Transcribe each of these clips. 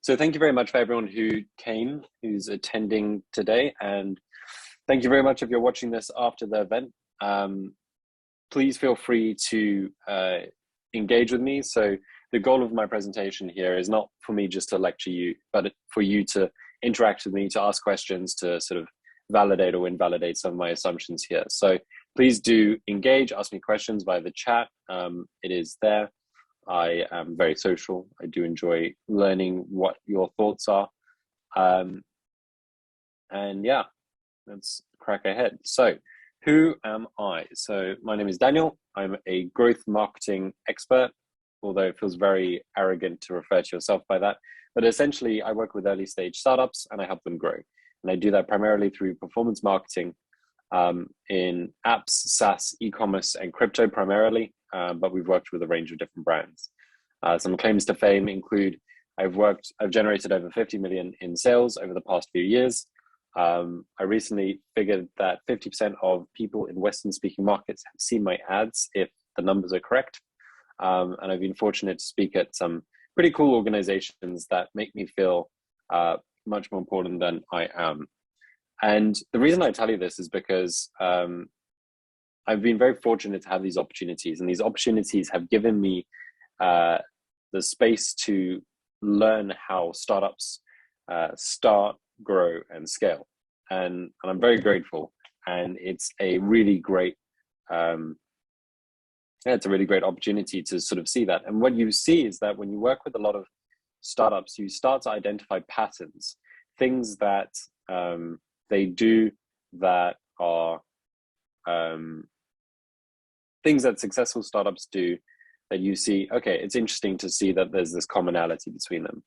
So thank you very much for everyone who came, who's attending today. And thank you very much if you're watching this after the event. Please feel free to engage with me. So the goal of my presentation here is not for me just to lecture you, but for you to interact with me, to ask questions, to sort of validate or invalidate some of my assumptions here. So please do engage, ask me questions via the chat. It is there. I am very social. I do enjoy learning what your thoughts are. And yeah, let's crack ahead. So who am I? So my name is Daniel. I'm a growth marketing expert, although it feels very arrogant to refer to yourself by that. But essentially, I work with early stage startups and I help them grow. And I do that primarily through performance marketing in apps, SaaS, e-commerce, and crypto primarily. But we've worked with a range of different brands. Some claims to fame include I've generated over 50 million in sales over the past few years. I recently figured that 50% of people in Western speaking markets have seen my ads if the numbers are correct. And I've been fortunate to speak at some pretty cool organizations that make me feel much more important than I am. And the reason I tell you this is because I've been very fortunate to have these opportunities, and these opportunities have given me the space to learn how startups start, grow, and scale. And I'm very grateful. And it's a really great, it's a really great opportunity to sort of see that. And what you see is that when you work with a lot of startups, you start to identify patterns, things that they do that are things that successful startups do that you see, okay, it's interesting to see that there's this commonality between them.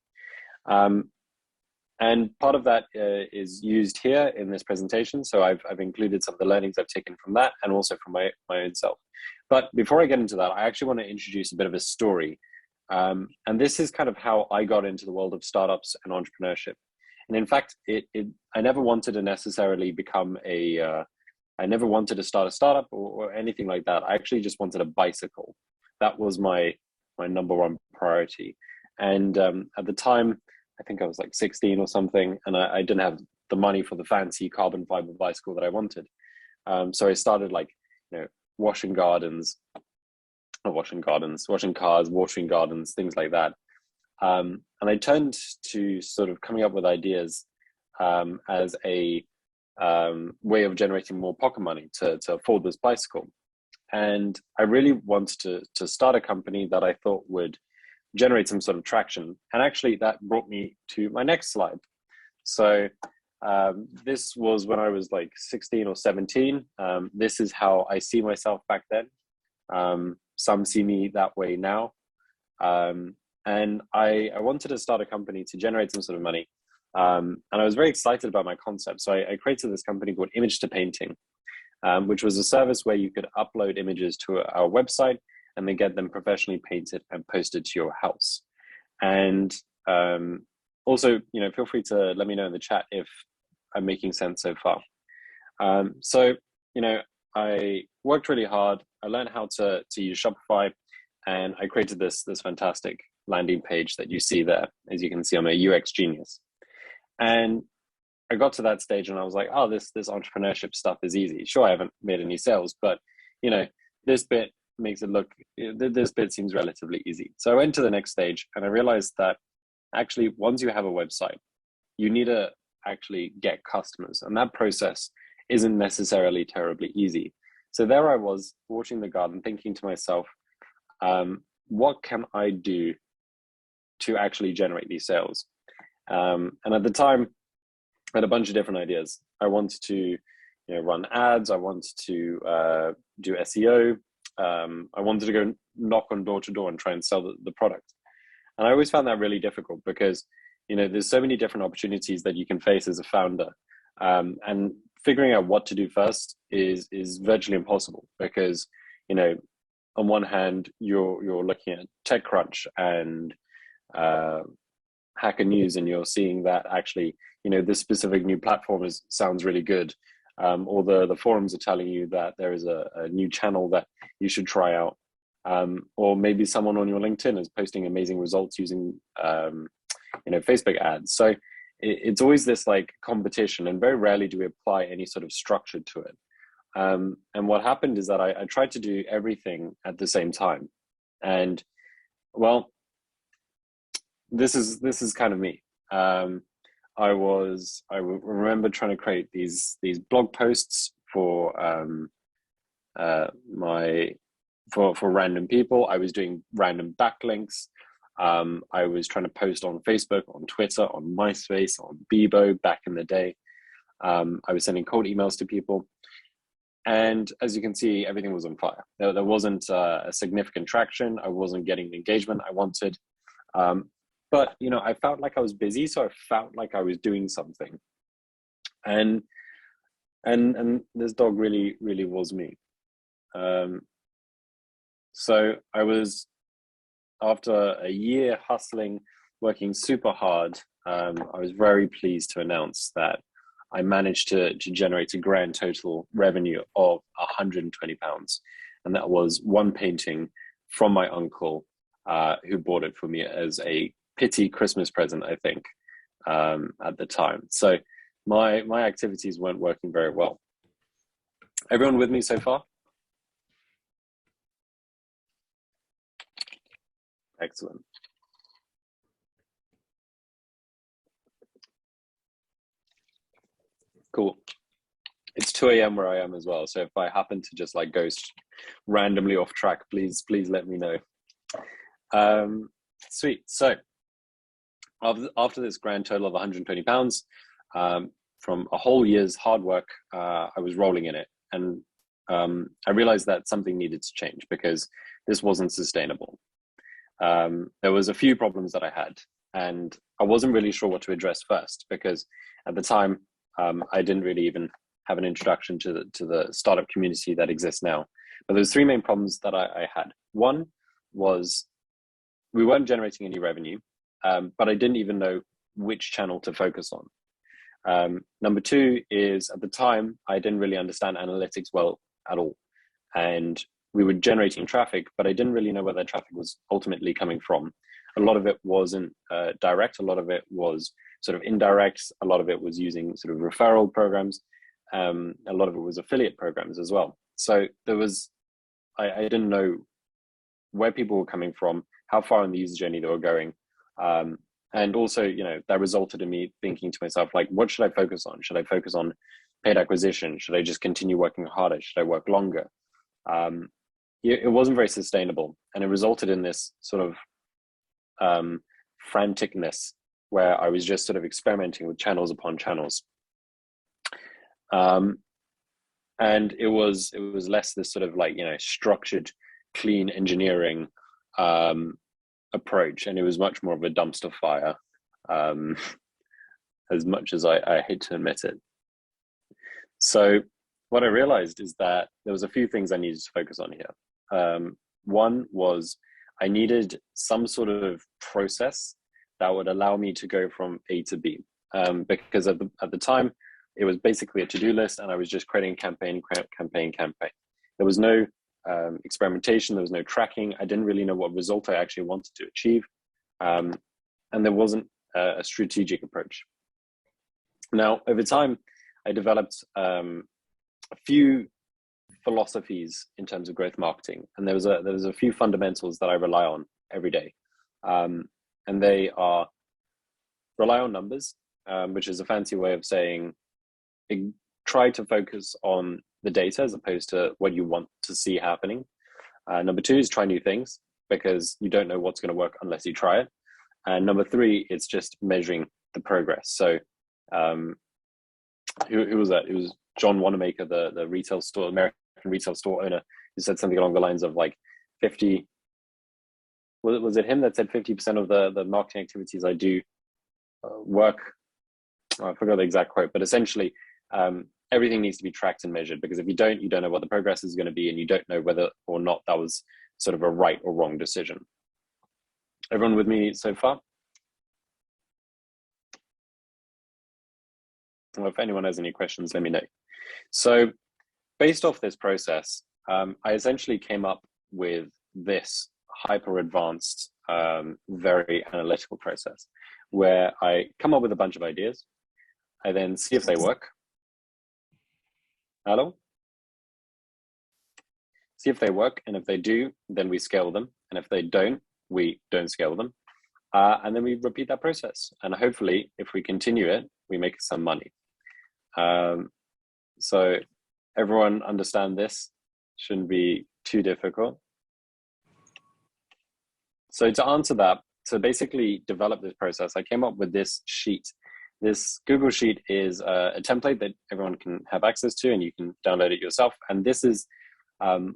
And part of that is used here in this presentation. So I've included some of the learnings I've taken from that and also from my own self. But before I get into that, I actually want to introduce a bit of a story. And this is kind of how I got into the world of startups and entrepreneurship. And in fact, I never wanted to necessarily become I never wanted to start a startup or anything like that. I actually just wanted a bicycle. That was my number one priority. And at the time, I think I was like 16 or something, and I didn't have the money for the fancy carbon fiber bicycle that I wanted. So I started washing cars, watering gardens, things like that. And I turned to sort of coming up with ideas as a way of generating more pocket money to afford this bicycle. And I really wanted to start a company that I thought would generate some sort of traction. And actually that brought me to my next slide. So this was when I was like 16 or 17. This is how I see myself back then. Some see me that way now. And I wanted to start a company to generate some sort of money. And I was very excited about my concept. So I created this company called Image to Painting, which was a service where you could upload images to our website and then get them professionally painted and posted to your house. And also, feel free to let me know in the chat if I'm making sense so far. So I worked really hard. I learned how to use Shopify, and I created this fantastic landing page that you see there. As you can see, I'm a UX genius. And I got to that stage and I was like, oh, this entrepreneurship stuff is easy. Sure, I haven't made any sales, but this bit makes it look, this bit seems relatively easy. So I went to the next stage and I realized that actually once you have a website, you need to actually get customers, and that process isn't necessarily terribly easy. So there I was watching the garden, thinking to myself, what can I do to actually generate these sales? And at the time, I had a bunch of different ideas. I wanted to run ads. I wanted to do SEO. I wanted to go knock on door to door and try and sell the product. And I always found that really difficult because, there's so many different opportunities that you can face as a founder. And figuring out what to do first is virtually impossible because, on one hand, you're looking at TechCrunch and Hacker News, and you're seeing that actually, this specific new platform sounds really good. Or the forums are telling you that there is a new channel that you should try out. Or maybe someone on your LinkedIn is posting amazing results using Facebook ads. So it's always this like competition, and very rarely do we apply any sort of structure to it. And what happened is that I tried to do everything at the same time. And well, this is kind of me. I remember trying to create these blog posts for for random people. I was doing random backlinks. I was trying to post on Facebook, on Twitter, on MySpace, on Bebo back in the day. I was sending cold emails to people. And as you can see, everything was on fire. There wasn't a significant traction. I wasn't getting the engagement I wanted. But, I felt like I was busy, so I felt like I was doing something. And this dog really, really was me. So I was, after a year hustling, working super hard, I was very pleased to announce that I managed to generate a grand total revenue of £120. And that was one painting from my uncle, who bought it for me as a pity Christmas present, I think, at the time. So my activities weren't working very well. Everyone with me so far? Excellent. Cool. It's 2 a.m. where I am as well. So if I happen to just like go randomly off track, please let me know. Sweet. So after this grand total of £120, from a whole year's hard work, I was rolling in it. And I realized that something needed to change because this wasn't sustainable. There was a few problems that I had, and I wasn't really sure what to address first because at the time, I didn't really even have an introduction to the startup community that exists now. But there's three main problems that I had. One was we weren't generating any revenue, but I didn't even know which channel to focus on. Number two is, at the time, I didn't really understand analytics well at all. And we were generating traffic, but I didn't really know where that traffic was ultimately coming from. A lot of it wasn't direct. A lot of it was sort of indirect. A lot of it was using sort of referral programs. A lot of it was affiliate programs as well. So I didn't know where people were coming from, how far on the user journey they were going. And also, that resulted in me thinking to myself, like, what should I focus on? Should I focus on paid acquisition? Should I just continue working harder? Should I work longer? It wasn't very sustainable, and it resulted in this sort of franticness where I was just sort of experimenting with channels upon channels. And it was less this sort of like, structured, clean engineering approach, and it was much more of a dumpster fire, as much as I hate to admit it. So what I realized is that there was a few things I needed to focus on here. One was I needed some sort of process that would allow me to go from A to B, because at the time it was basically a to-do list, and I was just creating campaign. There was no experimentation. There was no tracking. I didn't really know what result I actually wanted to achieve, and there wasn't a strategic approach. Now, over time, I developed a few philosophies in terms of growth marketing, and there was a few fundamentals that I rely on every day, and they are rely on numbers, which is a fancy way of saying try to focus on the data as opposed to what you want to see happening. Number two is try new things, because you don't know what's going to work unless you try it. And number three, it's just measuring the progress. So who was that? It was John Wanamaker, the American retail store owner, who said something along the lines of like 50, was it him that said 50% of the marketing activities I do work? I forgot the exact quote, but essentially everything needs to be tracked and measured, because if you don't know what the progress is going to be, and you don't know whether or not that was sort of a right or wrong decision. Everyone with me so far? Well, if anyone has any questions, let me know. So based off this process, I essentially came up with this hyper advanced very analytical process where I come up with a bunch of ideas. I then see if they work. Hello? See if they work, and if they do, then we scale them. And if they don't, we don't scale them. And then we repeat that process. And hopefully, if we continue it, we make some money. So everyone understand this? Shouldn't be too difficult. So to answer that, to basically develop this process, I came up with this sheet. This Google Sheet is a template that everyone can have access to, and you can download it yourself. And this is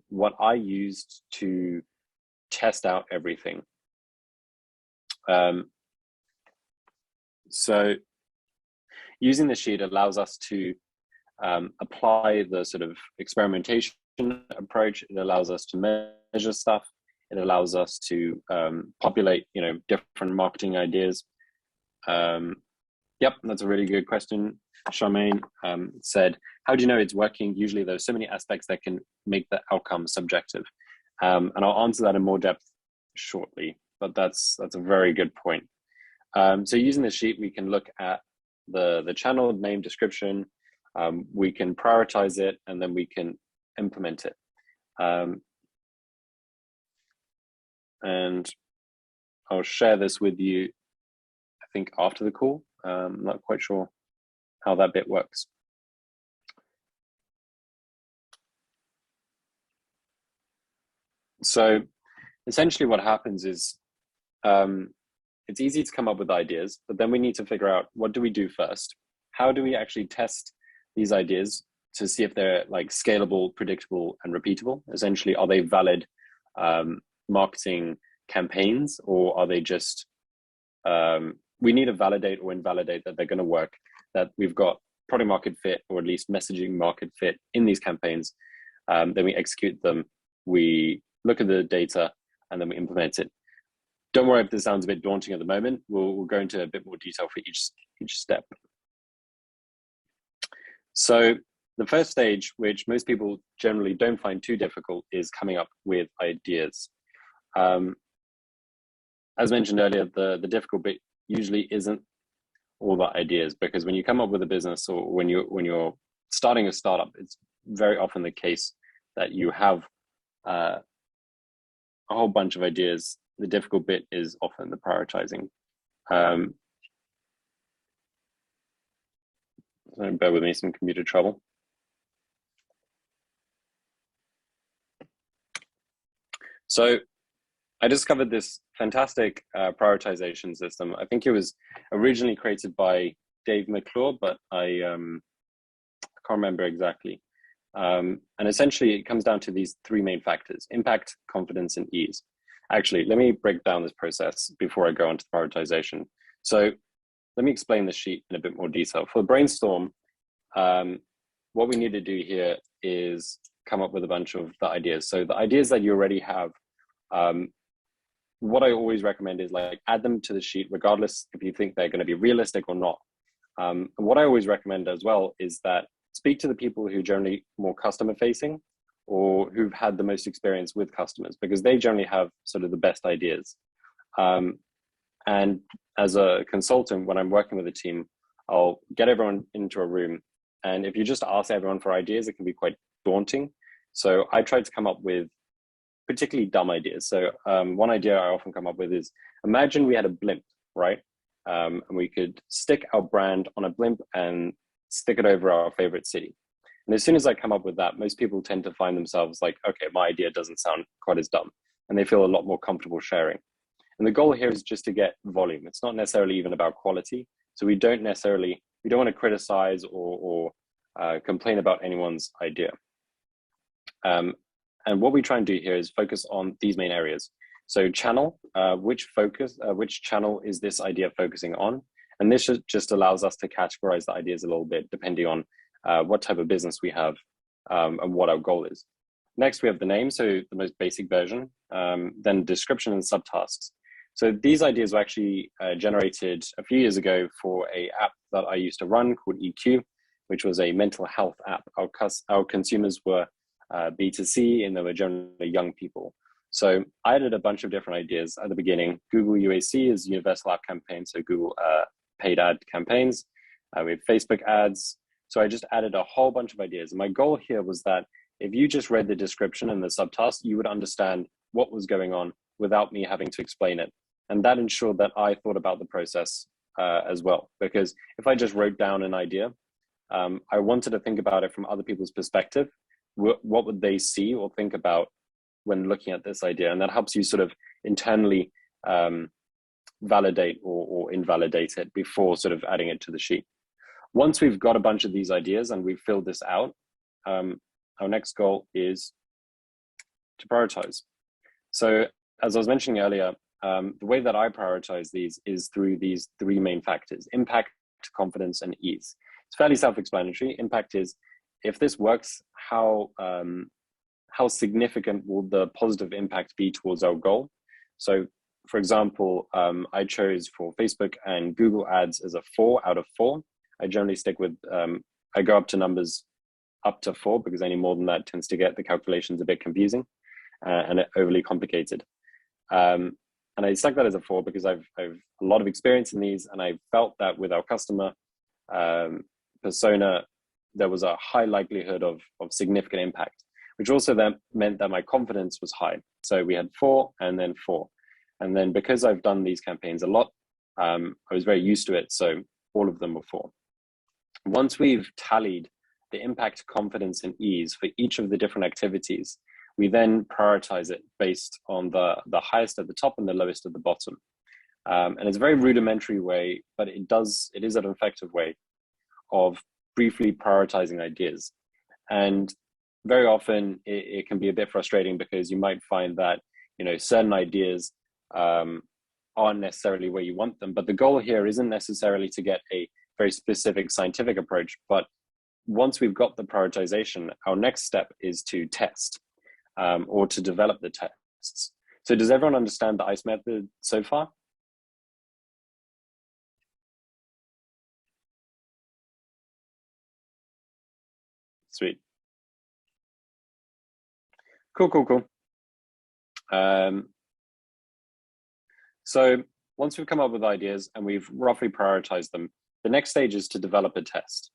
what I used to test out everything. So using the sheet allows us to apply the sort of experimentation approach. It allows us to measure stuff. It allows us to populate, different marketing ideas. Yep, that's a really good question. Charmaine said, how do you know it's working? Usually there's so many aspects that can make the outcome subjective. And I'll answer that in more depth shortly, but that's a very good point. So using the sheet, we can look at the channel name description, we can prioritize it, and then we can implement it. And I'll share this with you, I think, after the call. I'm not quite sure how that bit works. So essentially what happens is it's easy to come up with ideas, but then we need to figure out, what do we do first? How do we actually test these ideas to see if they're like scalable, predictable, and repeatable? Essentially, are they valid marketing campaigns, or are they just, we need to validate or invalidate that they're going to work, that we've got product market fit, or at least messaging market fit in these campaigns. Then we execute them, we look at the data, and then we implement it. Don't worry if this sounds a bit daunting at the moment. We'll go into a bit more detail for each step. So the first stage, which most people generally don't find too difficult, is coming up with ideas. As mentioned earlier, the difficult bit usually isn't all the ideas, because when you come up with a business, or when you're starting a startup, it's very often the case that you have a whole bunch of ideas. The difficult bit is often the prioritizing. So bear with me, some computer trouble. So I discovered this fantastic prioritization system. I think it was originally created by Dave McClure, but I can't remember exactly. And essentially, it comes down to these three main factors: impact, confidence, and ease. Actually, let me break down this process before I go on to prioritization. So let me explain the sheet in a bit more detail. For the brainstorm, what we need to do here is come up with a bunch of the ideas. So the ideas that you already have, what I always recommend is add them to the sheet, regardless if you think they're going to be realistic or not. What I always recommend as well is that speak to the people who are generally more customer facing, or who've had the most experience with customers, because they generally have sort of the best ideas. And as a consultant, when I'm working with a team, I'll get everyone into a room. And if you just ask everyone for ideas, it can be quite daunting. So I try to come up with particularly dumb ideas. So one idea I often come up with is, imagine we had a blimp, right? And we could stick our brand on a blimp and stick it over our favorite city. And as soon as I come up with that, most people tend to find themselves like, okay, my idea doesn't sound quite as dumb. And they feel a lot more comfortable sharing. And the goal here is just to get volume. It's not necessarily even about quality. So we don't want to criticize or complain about anyone's idea. And what we try and do here is focus on these main areas. So channel, which channel is this idea focusing on? And this just allows us to categorize the ideas a little bit, depending on what type of business we have and what our goal is. Next, we have the name, so the most basic version, then description and subtasks. So these ideas were actually generated a few years ago for an app that I used to run called EQ, which was a mental health app. Our consumers were B2C, and they were generally young people. So I added a bunch of different ideas at the beginning. Google UAC is Universal App Campaign, so Google paid ad campaigns. We have Facebook ads. So I just added a whole bunch of ideas. And my goal here was that if you just read the description and the subtask, you would understand what was going on without me having to explain it. And that ensured that I thought about the process as well. Because if I just wrote down an idea, I wanted to think about it from other people's perspective. What would they see or think about when looking at this idea? And that helps you sort of internally validate or invalidate it before sort of adding it to the sheet. Once we've got a bunch of these ideas and we've filled this out, our next goal is to prioritize. So as I was mentioning earlier, the way that I prioritize these is through these three main factors: impact, confidence, and ease. It's fairly self-explanatory. Impact is, if this works, how significant will the positive impact be towards our goal? So for example, I chose for Facebook and Google ads as a 4 out of 4. I generally stick with, I go up to numbers up to 4 because any more than that tends to get the calculations a bit confusing and overly complicated. And I stuck that as a 4 because I've a lot of experience in these, and I felt that with our customer persona, there was a high likelihood of significant impact, which also then meant that my confidence was high. So we had 4 and then 4. And then because I've done these campaigns a lot, I was very used to it. So all of them were 4. Once we've tallied the impact, confidence, and ease for each of the different activities, we then prioritize it based on the highest at the top and the lowest at the bottom. And it's a very rudimentary way, but it is an effective way of briefly prioritizing ideas. And very often it can be a bit frustrating because you might find that, certain ideas aren't necessarily where you want them. But the goal here isn't necessarily to get a very specific scientific approach, but once we've got the prioritization, our next step is to test or to develop the tests. So does everyone understand the ICE method so far? Sweet. Cool. So once we've come up with ideas and we've roughly prioritized them, the next stage is to develop a test.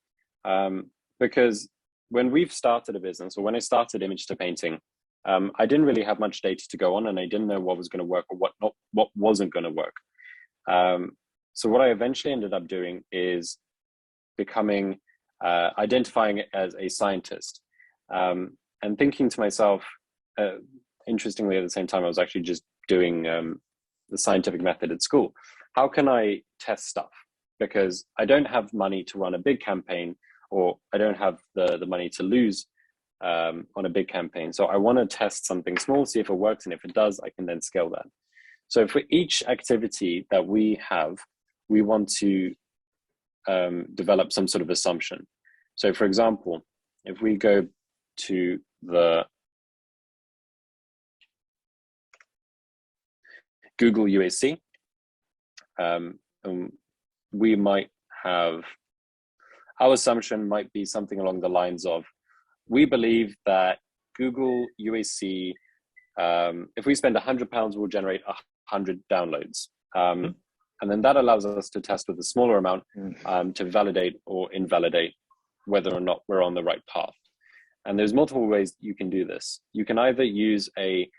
Because when we've started a business, or when I started image to painting, I didn't really have much data to go on, and I didn't know what was going to work or what wasn't going to work. So what I eventually ended up doing is identifying it as a scientist, and thinking to myself, interestingly, at the same time, I was actually just doing the scientific method at school. How can I test stuff? Because I don't have money to run a big campaign, or I don't have the money to lose on a big campaign. So I want to test something small, see if it works, and if it does, I can then scale that. So for each activity that we have, we want to develop some sort of assumption. So for example, if we go to the Google UAC, we might have, our assumption might be something along the lines of, we believe that Google UAC, if we spend £100, we'll generate 100 downloads. And then that allows us to test with a smaller amount to validate or invalidate whether or not we're on the right path. And there's multiple ways you can do this. You can either use a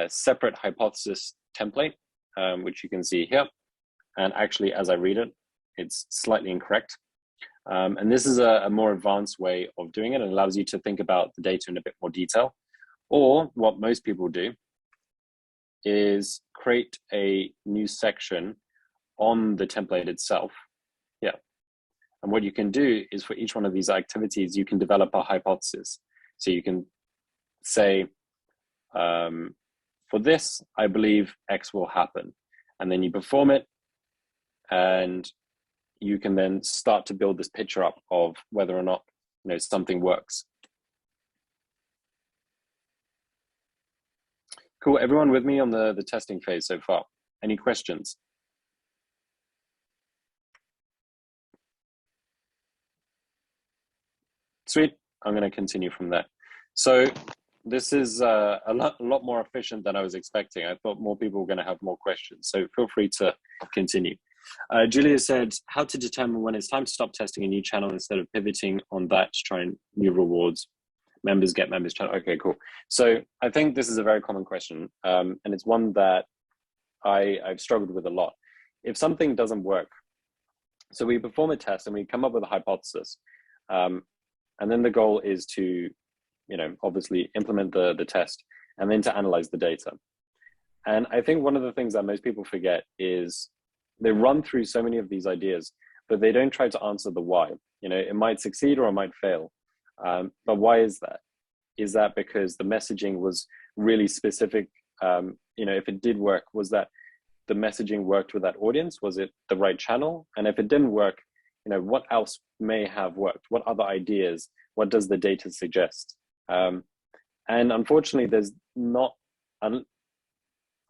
separate hypothesis template, which you can see here. And actually, as I read it, it's slightly incorrect. And this is a more advanced way of doing it. It allows you to think about the data in a bit more detail. Or what most people do is create a new section on the template itself. Yeah. And what you can do is, for each one of these activities, you can develop a hypothesis. So you can say, for this, I believe X will happen. And then you perform it, and you can then start to build this picture up of whether or not something works. Cool. Everyone with me on the testing phase so far? Any questions? Sweet. I'm going to continue from there. So This is a lot more efficient than I was expecting. I thought more people were going to have more questions, so feel free to continue. Julia said, how to determine when it's time to stop testing a new channel instead of pivoting on that to try and new rewards. Members get members channel. Okay, cool. So I think this is a very common question, and it's one that I've struggled with a lot. If something doesn't work, so we perform a test and we come up with a hypothesis, and then the goal is to, obviously implement the test and then to analyze the data. And I think one of the things that most people forget is they run through so many of these ideas, but they don't try to answer the why. It might succeed or it might fail. But why is that? Is that because the messaging was really specific? If it did work, was that the messaging worked with that audience? Was it the right channel? And if it didn't work, what else may have worked? What other ideas? What does the data suggest? And unfortunately, there's not,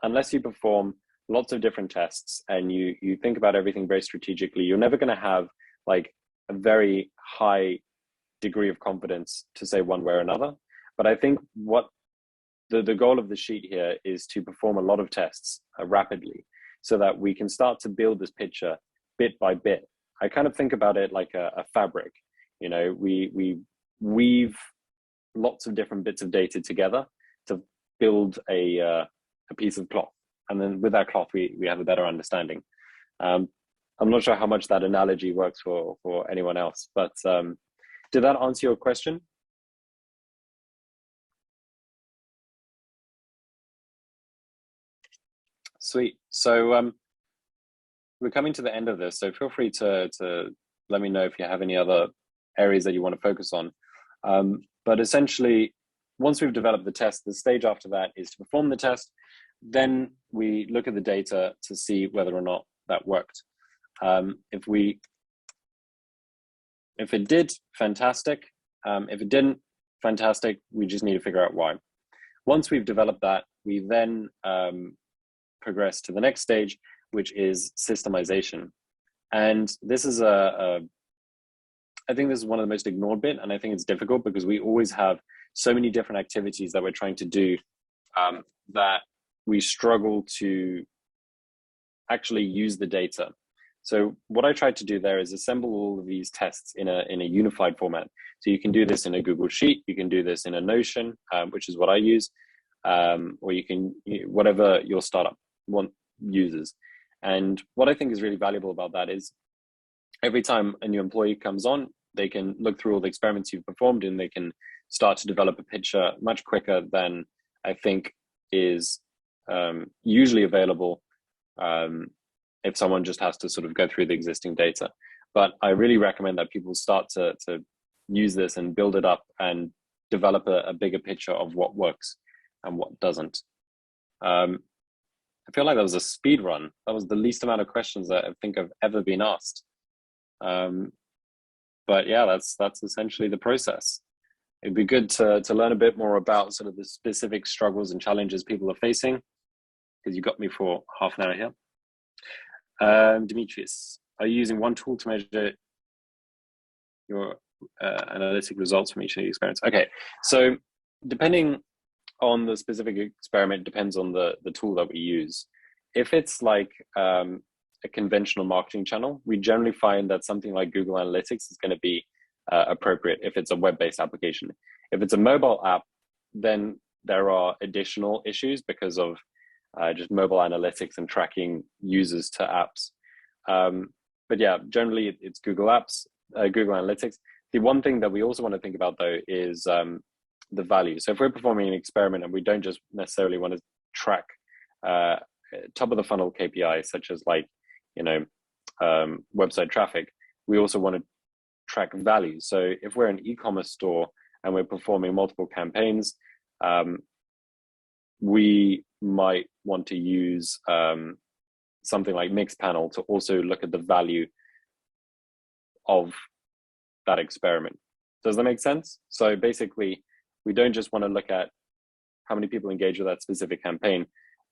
unless you perform lots of different tests and you think about everything very strategically, you're never going to have like a very high degree of confidence to say one way or another. But I think what the goal of the sheet here is to perform a lot of tests rapidly so that we can start to build this picture bit by bit. I kind of think about it like a fabric. We weave lots of different bits of data together to build a piece of cloth. And then with that cloth, we have a better understanding. I'm not sure how much that analogy works for anyone else, but did that answer your question? Sweet. So we're coming to the end of this, so feel free to let me know if you have any other areas that you want to focus on. But essentially, once we've developed the test, the stage after that is to perform the test. Then we look at the data to see whether or not that worked. If it did, fantastic. If it didn't, fantastic. We just need to figure out why. Once we've developed that, we then progress to the next stage, which is systemization. And this is I think this is one of the most ignored bit, and I think it's difficult because we always have so many different activities that we're trying to do that we struggle to actually use the data. So what I tried to do there is assemble all of these tests in a unified format. So you can do this in a Google Sheet, you can do this in a Notion, which is what I use, or you can, whatever your startup uses. And what I think is really valuable about that is every time a new employee comes on, they can look through all the experiments you've performed and they can start to develop a picture much quicker than I think is usually available if someone just has to sort of go through the existing data. But I really recommend that people start to use this and build it up and develop a bigger picture of what works and what doesn't. I feel like that was a speed run. That was the least amount of questions that I think I've ever been asked. But yeah, that's essentially the process. It'd be good to learn a bit more about sort of the specific struggles and challenges people are facing, because you got me for half an hour here. Demetrius, are you using one tool to measure your analytic results from each of the experiments? Okay, so depending on the specific experiment, depends on the tool that we use. If it's like a conventional marketing channel, we generally find that something like Google Analytics is going to be appropriate if it's a web-based application. If it's a mobile app, then there are additional issues because of just mobile analytics and tracking users to apps. But yeah, generally it's Google Apps, Google Analytics. The one thing that we also want to think about though is the value. So if we're performing an experiment and we don't just necessarily want to track top of the funnel KPIs, such as like, website traffic, we also want to track value. So if we're an e-commerce store and we're performing multiple campaigns, we might want to use something like Mixpanel to also look at the value of that experiment. Does that make sense? So basically, we don't just want to look at how many people engage with that specific campaign,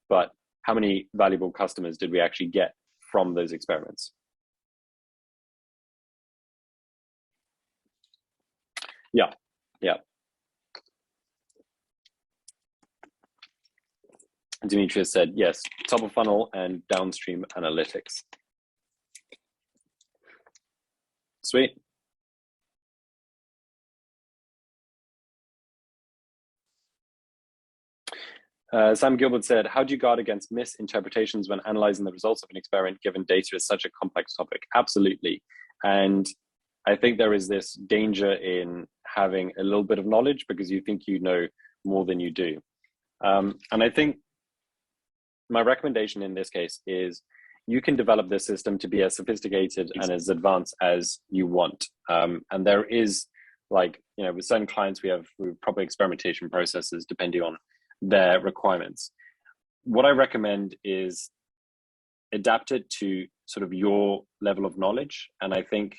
but how many valuable customers did we actually get from those experiments? Yeah. Demetrius said, yes, top of funnel and downstream analytics. Sweet. Sam Gilbert said, how do you guard against misinterpretations when analyzing the results of an experiment, given data is such a complex topic? Absolutely. And I think there is this danger in having a little bit of knowledge because you think you know more than you do. And I think my recommendation in this case is you can develop this system to be as sophisticated and as advanced as you want. And there is, like, you know, with certain clients, we have proper experimentation processes depending on their requirements. What I recommend is adapt it to sort of your level of knowledge. And I think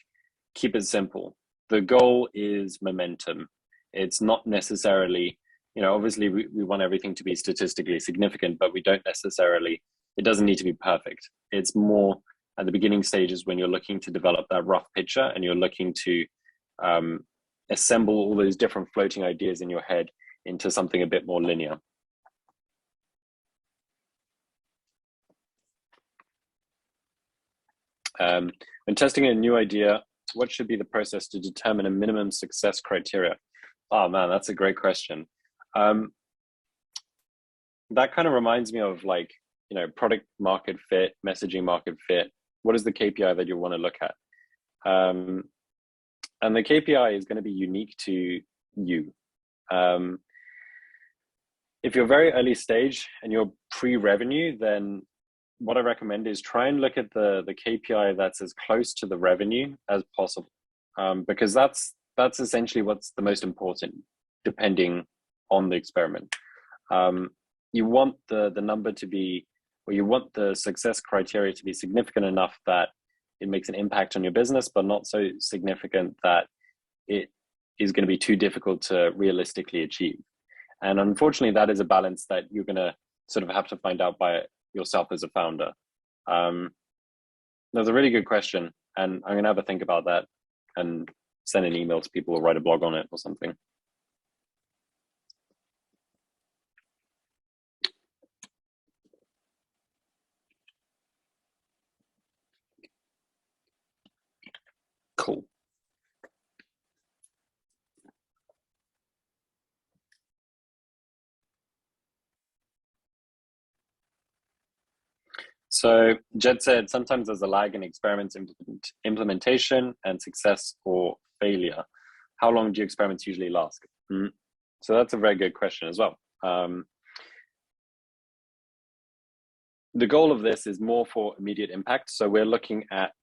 keep it simple. The goal is momentum. It's not necessarily, you know, obviously we want everything to be statistically significant, but we don't necessarily, it doesn't need to be perfect. It's more at the beginning stages when you're looking to develop that rough picture and you're looking to assemble all those different floating ideas in your head into something a bit more linear. When testing a new idea, what should be the process to determine a minimum success criteria? Oh man, that's a great question. That kind of reminds me of, like, you know, product market fit, messaging market fit. What is the KPI that you want to look at? And the KPI is going to be unique to you. If you're very early stage and you're pre-revenue, then what I recommend is try and look at the KPI that's as close to the revenue as possible, because that's essentially what's the most important, depending on the experiment. You want the number to be, or you want the success criteria to be significant enough that it makes an impact on your business, but not so significant that it is going to be too difficult to realistically achieve. And unfortunately, that is a balance that you're going to sort of have to find out by yourself as a founder. That's a really good question, and I'm going to have a think about that and send an email to people or write a blog on it or something. Cool. So Jed said, sometimes there's a lag in experiments implementation and success or failure. How long do experiments usually last? So that's a very good question as well. The goal of this is more for immediate impact. So we're looking at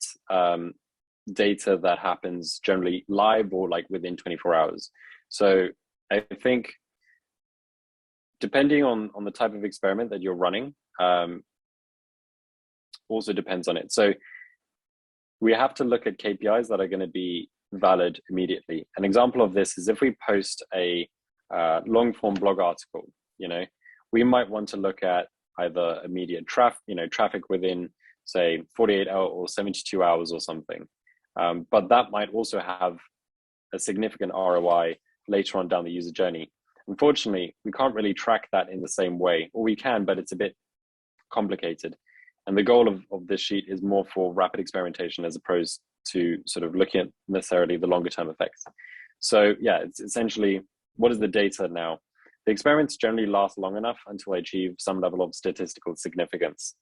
data that happens generally live or like within 24 hours. So I think depending on the type of experiment that you're running, also depends on it. So we have to look at KPIs that are going to be valid immediately. An example of this is if we post a long form blog article, you know, we might want to look at either immediate traffic within, say, 48 hours or 72 hours or something. But that might also have a significant ROI later on down the user journey. Unfortunately, we can't really track that in the same way, or we can, but it's a bit complicated. And the goal of this sheet is more for rapid experimentation as opposed to sort of looking at necessarily the longer term effects. So yeah, it's essentially, what is the data now? The experiments generally last long enough until I achieve some level of statistical significance,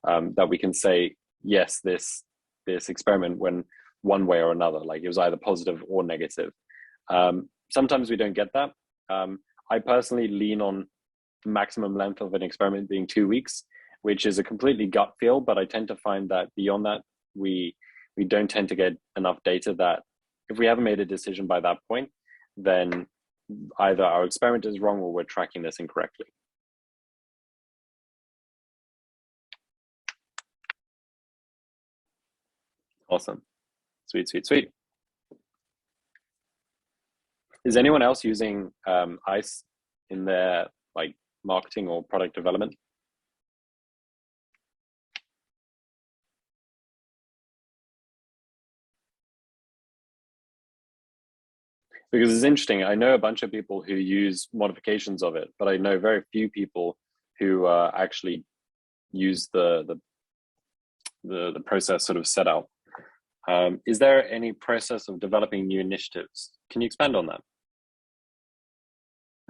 that we can say, yes, this experiment went one way or another, like it was either positive or negative. Sometimes we don't get that. I personally lean on the maximum length of an experiment being 2 weeks, which is a completely gut feel, but I tend to find that beyond that, we don't tend to get enough data that if we haven't made a decision by that point, then either our experiment is wrong or we're tracking this incorrectly. Awesome. Sweet, sweet, sweet. Is anyone else using ICE in their like marketing or product development? Because it's interesting. I know a bunch of people who use modifications of it, but I know very few people who actually use the process sort of set out. Is there any process of developing new initiatives? Can you expand on that?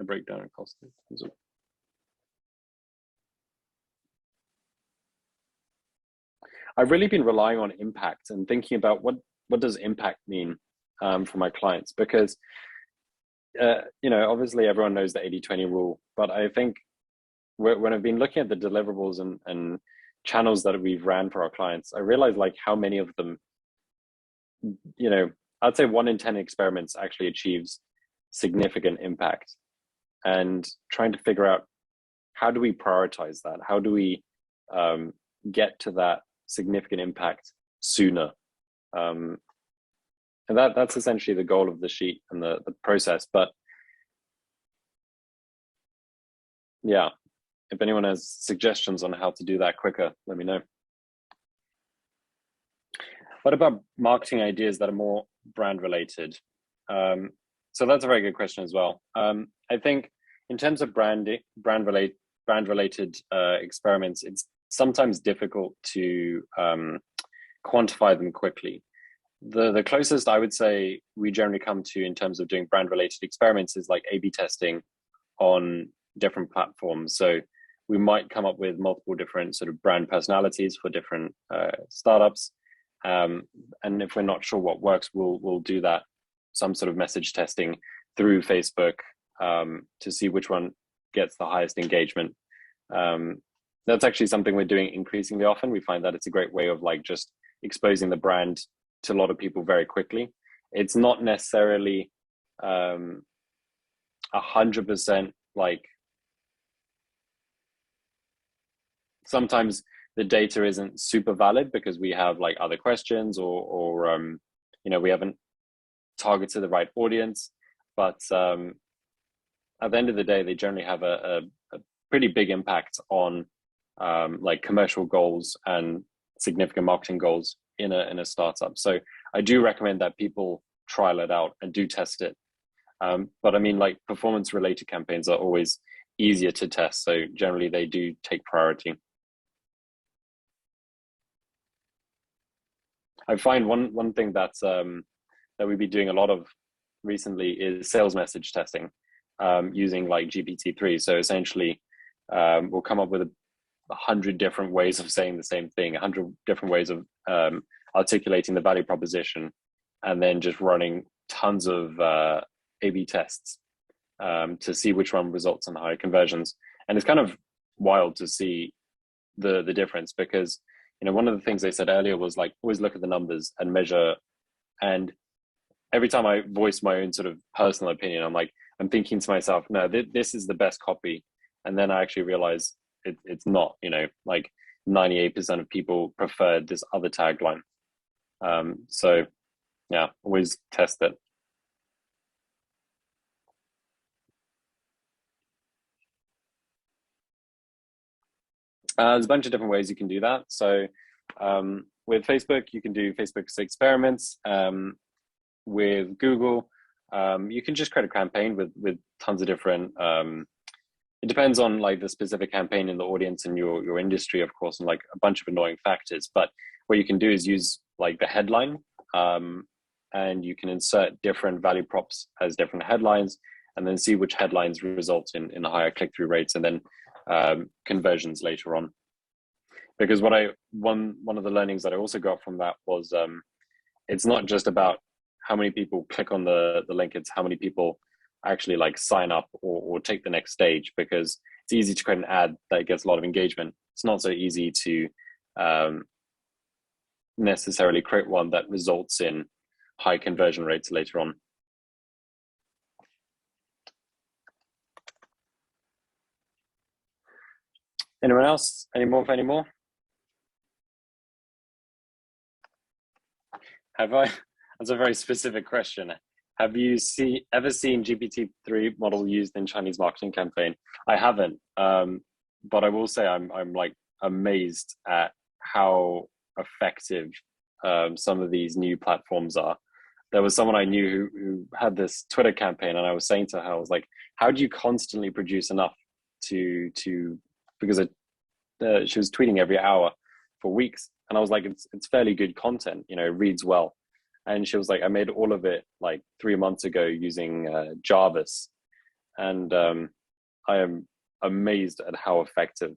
A breakdown of cost. I've really been relying on impact and thinking about what does impact mean for my clients, because obviously everyone knows the 80-20 rule, but I think when I've been looking at the deliverables and channels that we've ran for our clients, I realized like how many of them, I'd say 1 in 10 experiments actually achieves significant impact, and trying to figure out how do we prioritize that? How do we get to that significant impact sooner? And that's essentially the goal of the sheet and the process. But yeah, if anyone has suggestions on how to do that quicker, let me know. What about marketing ideas that are more brand related? So that's a very good question as well. I think in terms of brand related experiments, it's sometimes difficult to quantify them quickly. The closest I would say we generally come to in terms of doing brand related experiments is like A/B testing on different platforms. So we might come up with multiple different sort of brand personalities for different startups. And if we're not sure what works, we'll do that, some sort of message testing through Facebook to see which one gets the highest engagement. That's actually something we're doing increasingly often. We find that it's a great way of like just exposing the brand to a lot of people very quickly. It's not necessarily 100% like, sometimes the data isn't super valid because we have like other questions or we haven't targeted the right audience. But at the end of the day, they generally have a pretty big impact on like commercial goals and significant marketing goals in a startup. So I do recommend that people trial it out and do test it. But I mean, like performance related campaigns are always easier to test. So generally they do take priority. I find one thing that's that we've been doing a lot of recently is sales message testing using like GPT-3. So essentially we'll come up with 100 different ways of saying the same thing, 100 different ways of articulating the value proposition, and then just running tons of A/B tests to see which one results in higher conversions. And it's kind of wild to see the difference, because one of the things they said earlier was like always look at the numbers and measure. And every time I voice my own sort of personal opinion, I'm thinking to myself, no, this is the best copy. And then I actually realize it's not. Like 98% of people preferred this other tagline. So yeah, always test it. There's a bunch of different ways you can do that. So with Facebook, you can do Facebook's experiments. With Google, you can just create a campaign with tons of different. It depends on like the specific campaign in the audience and your industry, of course, and like a bunch of annoying factors. But what you can do is use like the headline, and you can insert different value props as different headlines, and then see which headlines result in higher click-through rates and then conversions later on. Because one of the learnings that I also got from that was it's not just about how many people click on the link, it's how many people actually like sign up or take the next stage, because it's easy to create an ad that gets a lot of engagement. It's not so easy to necessarily create one that results in high conversion rates later on. Anyone else? Any more? Have I? That's a very specific question. Have you ever seen GPT-3 model used in Chinese marketing campaign? I haven't, but I will say I'm like amazed at how effective some of these new platforms are. There was someone I knew who had this Twitter campaign, and I was saying to her, I was like, how do you constantly produce enough to because she was tweeting every hour for weeks, and I was like, it's fairly good content, you know, it reads well. And she was like, I made all of it like 3 months ago using Jarvis, and I am amazed at how effective.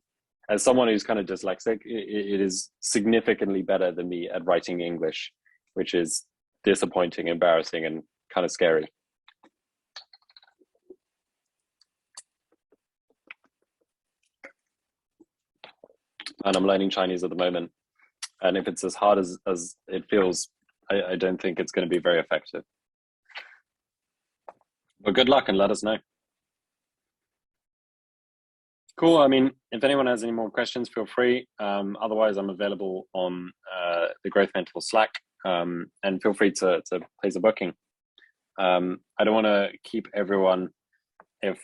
As someone who's kind of dyslexic, it is significantly better than me at writing English, which is disappointing, embarrassing, and kind of scary. And I'm learning Chinese at the moment. And if it's as hard as it feels, I don't think it's going to be very effective. But good luck and let us know. Cool. I mean, if anyone has any more questions, feel free. Otherwise, I'm available on the Growth Mentor Slack, and feel free to place a booking. I don't want to keep everyone if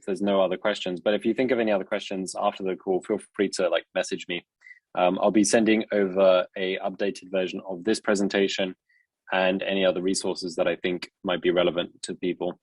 there's no other questions, but if you think of any other questions after the call, feel free to like message me. I'll be sending over a updated version of this presentation and any other resources that I think might be relevant to people.